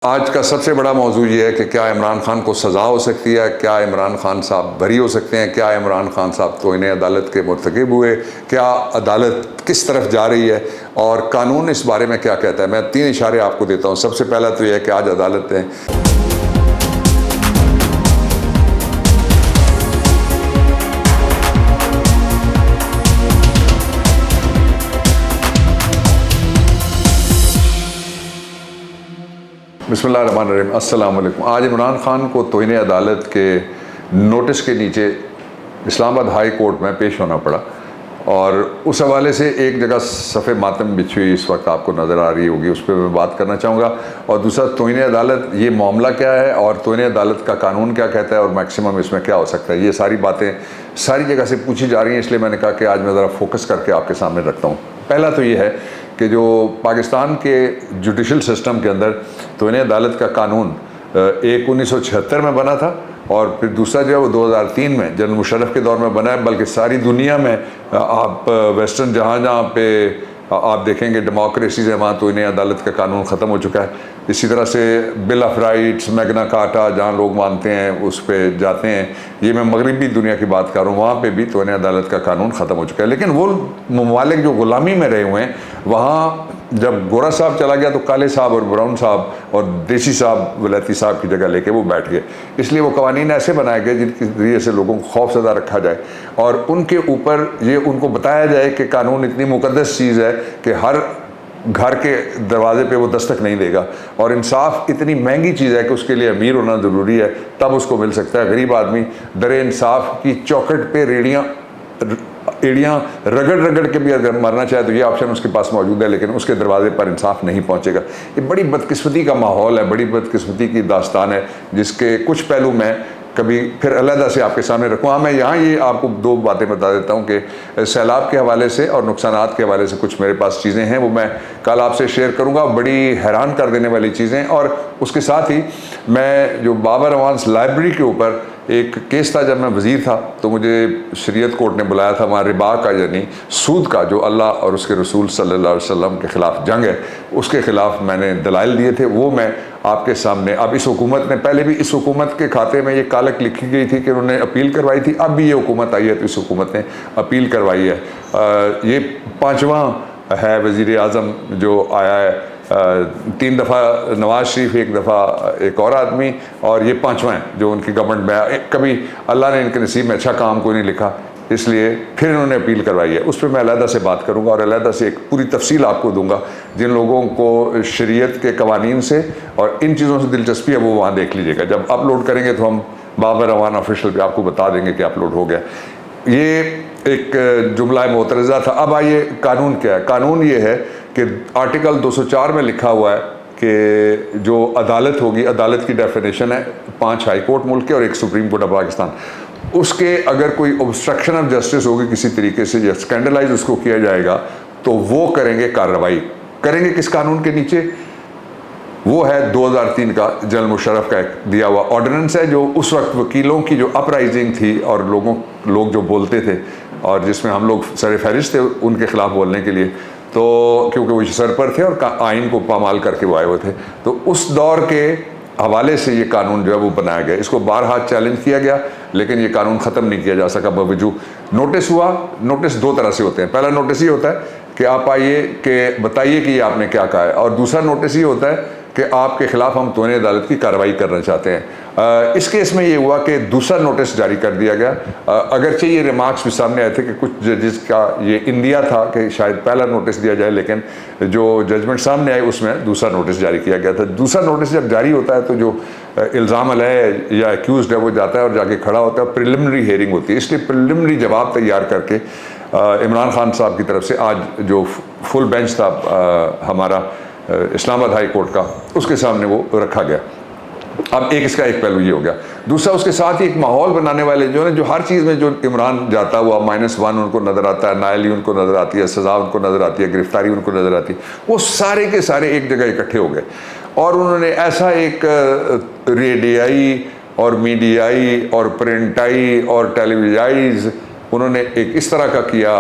आज का सबसे बड़ा मौजू ये है कि क्या इमरान खान को सज़ा हो सकती है, क्या इमरान खान साहब बरी हो सकते हैं, क्या इमरान खान साहब तो इन्हें अदालत के मुर्तकिब हुए, क्या अदालत किस तरफ जा रही है और कानून इस बारे में क्या कहता है। मैं 3 इशारे आपको देता हूँ। सबसे पहला तो यह है कि आज अदालत ने बिस्मिल्लाहिर्रहमानिर्रहीम, अस्सलाम वालेकुम। आज इमरान खान को तौहीन अदालत के नोटिस के नीचे इस्लामाबाद हाई कोर्ट में पेश होना पड़ा और उस हवाले से एक जगह सफ़े मातम बिछी हुई इस वक्त आपको नज़र आ रही होगी, उस पर मैं बात करना चाहूँगा। और दूसरा, तौहीन अदालत ये मामला क्या है और तौहीन अदालत का कानून क्या कहता है और मैक्सिमम इसमें क्या हो सकता है। ये सारी बातें सारी जगह से पूछी जा रही हैं, इसलिए मैंने कहा कि आज मैं ज़रा फोकस करके आपके सामने रखता हूँ। पहला तो ये है कि जो पाकिस्तान के जुडिशल सिस्टम के अंदर तौहीन अदालत का कानून एक 1976 में बना था और फिर दूसरा जो है वो 2003 में जनरल मुशर्रफ के दौर में बना है। बल्कि सारी दुनिया में आप वेस्टर्न जहाँ पे आप देखेंगे डेमोक्रेसीज है, वहाँ तौहीन अदालत का कानून ख़त्म हो चुका है। इसी तरह से bill of rights, Magna carta जहाँ लोग मानते हैं उस पर जाते हैं। ये मैं मगरबी दुनिया की बात कर रहा हूँ, वहाँ पे भी तौहीन अदालत का कानून ख़त्म हो चुका है। लेकिन वो ममालिक जो ग़ुलामी में रहे हुए हैं, वहाँ जब गोरा साहब चला गया तो काले साहब और ब्राउन साहब और देसी साहब वलैती साहब की जगह लेके वो बैठ गए। इसलिए वो कवानीन ऐसे बनाए गए जिनके ज़रिए से लोगों को खौफ ज़दा रखा जाए और उनके ऊपर ये उनको बताया जाए कि कानून इतनी मुकद्दस चीज़ है कि हर घर के दरवाजे पे वो दस्तक नहीं देगा और इंसाफ इतनी महंगी चीज़ है कि उसके लिए अमीर होना ज़रूरी है, तब उसको मिल सकता है। गरीब आदमी दरे इंसाफ की चौखट पे एड़ियाँ रगड़ रगड़ के भी अगर मरना चाहे तो ये ऑप्शन उसके पास मौजूद है, लेकिन उसके दरवाजे पर इंसाफ नहीं पहुंचेगा। ये बड़ी बदकिस्मती का माहौल है, बड़ी बदकिस्मती की दास्तान है, जिसके कुछ पहलू मैं कभी फिर अलहदा से आपके सामने रखूँ। हाँ, मैं यहाँ ये आपको 2 बातें बता देता हूँ कि सैलाब के हवाले से और नुकसानात के हवाले से कुछ मेरे पास चीज़ें हैं, वो मैं कल आपसे शेयर करूँगा। बड़ी हैरान कर देने वाली चीज़ें। और उसके साथ ही मैं जो बाबर अवान्स लाइब्रेरी के ऊपर एक केस था, जब मैं वज़ीर था तो मुझे शरीयत कोर्ट ने बुलाया था। वहाँ रिबा का यानी सूद का जो अल्लाह और उसके रसूल सल्लल्लाहु अलैहि वसल्लम के ख़िलाफ़ जंग है, उसके ख़िलाफ़ मैंने दलाइल दिए थे। वो मैं आपके सामने, अब इस हुकूमत ने, पहले भी इस हुकूमत के खाते में ये कालक लिखी गई थी कि उन्होंने अपील करवाई थी, अब भी ये हुकूमत आई है तो इस हुकूमत ने अपील करवाई है। ये 5वां है वज़ीर आज़म जो आया है। 3 दफ़ा नवाज शरीफ, 1 दफ़ा एक और आदमी, और ये 5वां है जो उनकी गवर्नमेंट में आया। कभी अल्लाह ने इनके नसीब में अच्छा काम को नहीं लिखा, इसलिए फिर इन्होंने अपील करवाई है। उस पर मैं अलहदा से बात करूंगा और अलहदा से एक पूरी तफसील आपको दूंगा। जिन लोगों को शरीयत के कवानीन से और इन चीज़ों से दिलचस्पी है वो वहाँ देख लीजिएगा। जब अपलोड करेंगे तो हम बाबर अवान ऑफिशियल पे आपको बता देंगे कि अपलोड हो गया। ये एक जुमला मोतरज़ा था। अब आइए, कानून क्या है। कानून ये है कि आर्टिकल 204 में लिखा हुआ है कि जो अदालत होगी, अदालत की डेफिनेशन है 5 हाई कोर्ट मुल्क के और 1 सुप्रीम कोर्ट ऑफ पाकिस्तान। उसके अगर कोई ऑब्स्ट्रक्शन ऑफ जस्टिस होगी किसी तरीके से या स्कैंडलाइज उसको किया जाएगा तो वो करेंगे कार्रवाई। करेंगे किस कानून के नीचे? वो है 2003 का जनरल मुशर्रफ का एक दिया हुआ ऑर्डिनेंस है, जो उस वक्त वकीलों की जो अपराइजिंग थी और लोग जो बोलते थे और जिसमें हम लोग सर फहरिस्त थे उनके खिलाफ बोलने के लिए, तो क्योंकि वो सर पर थे और आइन को पामाल करके वो आए हुए थे, तो उस दौर के हवाले से ये कानून जो है वो बनाया गया। इसको बारहा चैलेंज किया गया लेकिन ये कानून ख़त्म नहीं किया जा सका बावजूद। नोटिस हुआ। नोटिस 2 तरह से होते हैं। पहला नोटिस ये होता है कि आप आइए कि बताइए कि ये आपने क्या कहा है, और दूसरा नोटिस ये होता है कि आपके ख़िलाफ़ हम तौहीन अदालत की कार्रवाई करना चाहते हैं। इस केस में ये हुआ कि दूसरा नोटिस जारी कर दिया गया। अगरचे ये रिमार्क्स भी सामने आए थे कि कुछ जजेस का ये इंडिया था कि शायद पहला नोटिस दिया जाए, लेकिन जो जजमेंट सामने आई उसमें दूसरा नोटिस जारी किया गया था। दूसरा नोटिस जब जारी होता है तो जो इल्ज़ाम अलैह या एक्यूज़ड है वो जाता है और जाके खड़ा होता है, प्रिलिमिनरी हेयरिंग होती है। इसलिए प्रिलिमिनरी जवाब तैयार करके इमरान खान साहब की तरफ से आज जो फुल बेंच था हमारा इस्लामाबाद हाई कोर्ट का, उसके सामने वो रखा गया। अब इसका एक पहलू ये हो गया। दूसरा, उसके साथ ही एक माहौल बनाने वाले जो है, जो हर चीज़ में जो इमरान जाता हुआ -1 उनको नज़र आता है, नायली उनको नज़र आती है, सज़ा उनको नज़र आती है, गिरफ्तारी उनको नज़र आती है, वो सारे के सारे एक जगह इकट्ठे हो गए और उन्होंने ऐसा एक रेडियाई और मीडियाई और प्रिंटाई और टेलीविजाइज उन्होंने एक इस तरह का किया,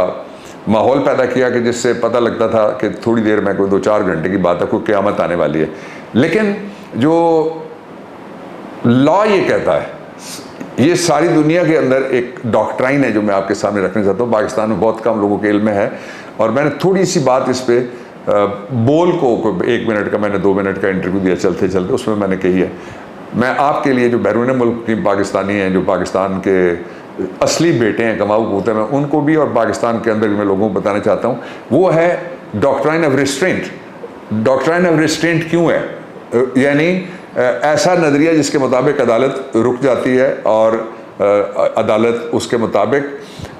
माहौल पैदा किया कि जिससे पता लगता था कि थोड़ी देर में कोई 2-4 घंटे की बात है, कोई क़यामत आने वाली है। लेकिन जो लॉ ये कहता है, ये सारी दुनिया के अंदर एक डॉक्ट्राइन है जो मैं आपके सामने रखना चाहता हूँ। पाकिस्तान में बहुत कम लोगों के इल्म में है, और मैंने थोड़ी सी बात इस पे बोल को 1 मिनट का, मैंने 2 मिनट का इंटरव्यू दिया चलते चलते, उसमें मैंने कही है। मैं आपके लिए जो बैरून मुल्क की पाकिस्तानी हैं, जो पाकिस्तान के असली बेटे हैं, कमाऊ कूते, मैं उनको भी और पाकिस्तान के अंदर भी मैं लोगों को बताना चाहता हूँ, वो है doctrine of restraint. Doctrine of restraint क्यों है? यानी ऐसा नज़रिया जिसके मुताबिक अदालत रुक जाती है और अदालत उसके मुताबिक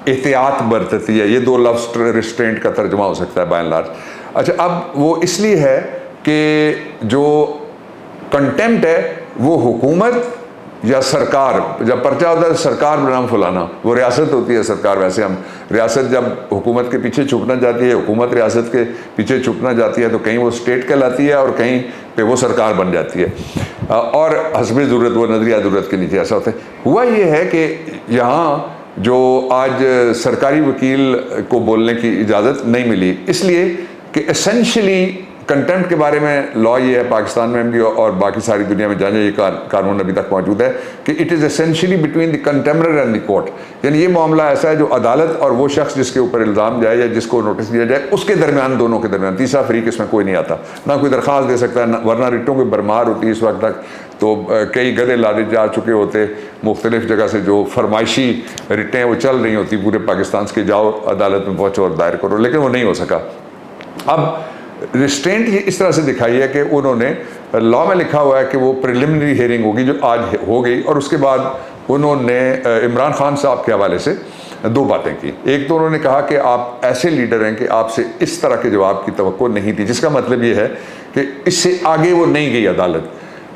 एहतियात बरतती है। ये 2 लफ्ज़ रिस्ट्रेंट का तर्जुमा हो सकता है बाय एंड लार्ज। अच्छा, अब वो इसलिए है कि जो कंटेम्प्ट है वो हुकूमत या सरकार, जब पर्चा होता है सरकार बनाम फलाना, वो रियासत होती है सरकार। वैसे हम रियासत जब हुकूमत के पीछे छुपना जाती है, हुकूमत रियासत के पीछे छुपना जाती है, तो कहीं वो स्टेट कहलाती है और कहीं पे वो सरकार बन जाती है। और हस्बे ज़रूरत वो नजरिया ज़रूरत के नीचे ऐसा होता है। हुआ ये है कि यहाँ जो आज सरकारी वकील को बोलने की इजाज़त नहीं मिली, इसलिए कि एसेंशली कंटेम्प्ट के बारे में लॉ ये है पाकिस्तान में भी और बाकी सारी दुनिया में जहाँ ये कानून अभी तक मौजूद है कि it is essentially between the contemnor and the court. यानी ये मामला ऐसा है जो अदालत और वो शख्स जिसके ऊपर इल्ज़ाम जाए या जिसको नोटिस दिया जाए, उसके दरमियान, दोनों के दरमियान। तीसरा फरीक इसमें कोई नहीं आता, ना कोई दरख्वास्त दे सकता है, वरना रिटों की भरमार होती है इस वक्त तक। तो कई गधे लादे जा चुके होते मुख्तलिफ जगह से, जो फरमाइशी रिटें वो चल रही होती पूरे पाकिस्तान के, जाओ अदालत में पहुँचो और दायर करो, लेकिन वो नहीं हो सका। अब रिस्ट्रेंट इस तरह से दिखाई है कि उन्होंने लॉ में लिखा हुआ है कि वो प्रिलिमिनरी हियरिंग होगी जो आज हो गई, और उसके बाद उन्होंने इमरान खान साहब के हवाले से 2 बातें की। एक तो उन्होंने कहा कि आप ऐसे लीडर हैं कि आपसे इस तरह के जवाब की तवक्को नहीं थी, जिसका मतलब ये है कि इससे आगे वो नहीं गई अदालत,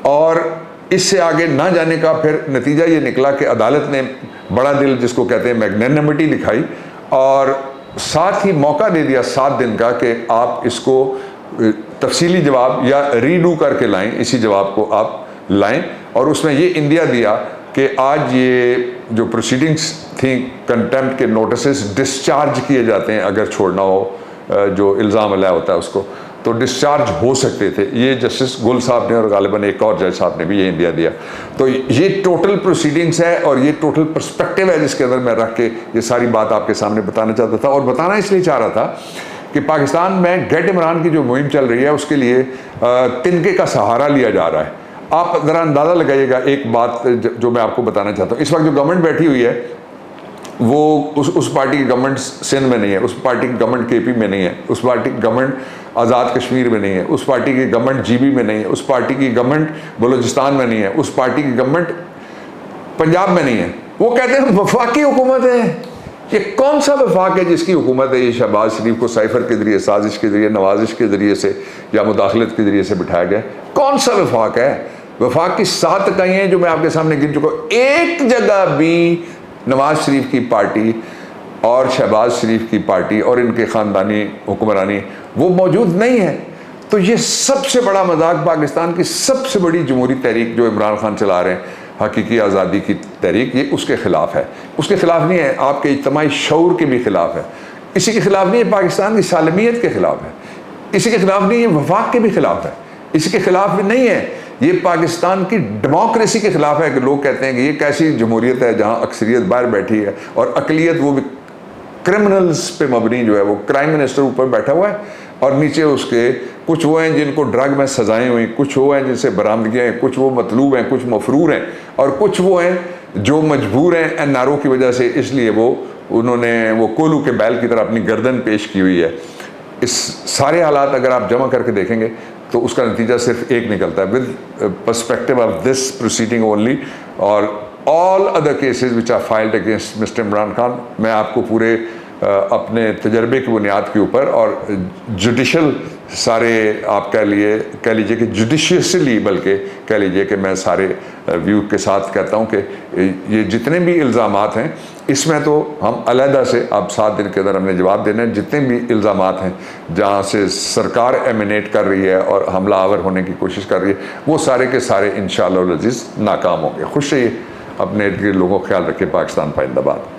और इससे आगे ना जाने का फिर नतीजा ये निकला कि अदालत ने बड़ा दिल, जिसको कहते हैं मैग्नेनिमिटी, दिखाई और साथ ही मौका दे दिया 7 दिन का कि आप इसको तफसीली जवाब या रीडू करके लाएं, इसी जवाब को आप लाएं। और उसमें ये इंदिया दिया कि आज ये जो प्रोसीडिंग्स थी, कंटेम्प्ट के नोटिस डिस्चार्ज किए जाते हैं अगर छोड़ना हो, जो इल्ज़ाम लगाया होता है उसको, तो डिस्चार्ज हो सकते थे। ये जस्टिस गुल साहब ने और गालिबन एक और जज साहब ने भी ये इंदिया दिया। तो ये टोटल प्रोसीडिंग्स है और ये टोटल पर्सपेक्टिव है जिसके अंदर मैं रख के ये सारी बात आपके सामने बताना चाहता था। और बताना इसलिए चाह रहा था कि पाकिस्तान में गेट इमरान की जो मुहिम चल रही है उसके लिए तिनके का सहारा लिया जा रहा है। आप ज़रा अंदाज़ा लगाइएगा एक बात जो मैं आपको बताना चाहता हूँ। इस वक्त जो गवर्नमेंट बैठी हुई है वो उस पार्टी की गवर्नमेंट सिंध में नहीं है, उस पार्टी की गवर्नमेंट केपी में नहीं है, उस पार्टी की गवर्नमेंट आज़ाद कश्मीर में नहीं है, उस पार्टी की गवर्नमेंट जीबी में नहीं है, उस पार्टी की गवर्नमेंट बलूचिस्तान में नहीं है, उस पार्टी की गवर्नमेंट पंजाब में नहीं है। वो कहते हैं वफाकी हुकूमत है। ये कौन सा वफाक है जिसकी हुकूमत है? ये शहबाज शरीफ को साइफर के ज़रिए, साजिश के ज़रिए, नवाजिश के ज़रिए से या मुदाखलत के ज़रिए से बिठाया गया। कौन सा वफाक है? वफाक की 7 इकाइयाँ जो मैं आपके सामने गिन चुका हूँ, एक जगह भी नवाज शरीफ की पार्टी और शहबाज शरीफ की पार्टी और इनके ख़ानदानी हुक्मरानी वो मौजूद नहीं है। तो ये सबसे बड़ा मजाक, पाकिस्तान की सबसे बड़ी जमहूरी तहरीक जो इमरान खान चला रहे हैं, हकीकी आज़ादी की तहरीक, ये उसके ख़िलाफ़ है। उसके ख़िलाफ़ नहीं है, आपके इज्तिमाई शऊर के भी ख़िलाफ़ है। इसी के ख़िलाफ़ नहीं है, पाकिस्तान की सालमियत के ख़िलाफ़ है। इसी के ख़िलाफ़ नहीं है, वफाक के भी ख़िलाफ़ है। इसी के ख़िलाफ़ भी नहीं है, ये पाकिस्तान की डेमोक्रेसी के ख़िलाफ़ है कि लोग कहते हैं कि ये कैसी जमहूरियत है जहाँ अक्सरियत बाहर बैठी है और अकलियत, वो भी क्रिमिनल्स पे मबनी, जो है वो क्राइम मिनिस्टर ऊपर बैठा हुआ है और नीचे उसके कुछ वो हैं जिनको ड्रग में सजाएं हुई, कुछ वो हैं जिनसे बरामदगियाँ हैं, कुछ वो मतलूब हैं, कुछ मफरूर हैं, और कुछ वो हैं जो मजबूर हैं एनआरओ की वजह से, इसलिए उन्होंने वो कोलू के बैल की तरह अपनी गर्दन पेश की हुई है। इस सारे हालात अगर आप जमा करके देखेंगे तो उसका नतीजा सिर्फ एक निकलता है, with perspective of this proceeding only और all other cases which are filed against mister Imran Khan. मैं आपको पूरे अपने तजर्बे की बुनियाद के ऊपर और जुडिशल सारे, आप कह लीजिए कि जुडिशियसली, बल्कि कह लीजिए कि मैं सारे व्यू के साथ कहता हूँ कि ये जितने भी इल्ज़ामात हैं इसमें तो हम अलहदा से अब 7 दिन के अंदर हमने जवाब देना है। जितने भी इल्ज़ामात हैं जहाँ से सरकार एमिनेट कर रही है और हमला आवर होने की कोशिश कर रही है, वो सारे के सारे इंशाअल्लाह अज़ीज़ नाकाम होंगे। खुश रहिए, अपने इर्द गिर्द लोगों का ख्याल रखिए। पाकिस्तान जिंदाबाद।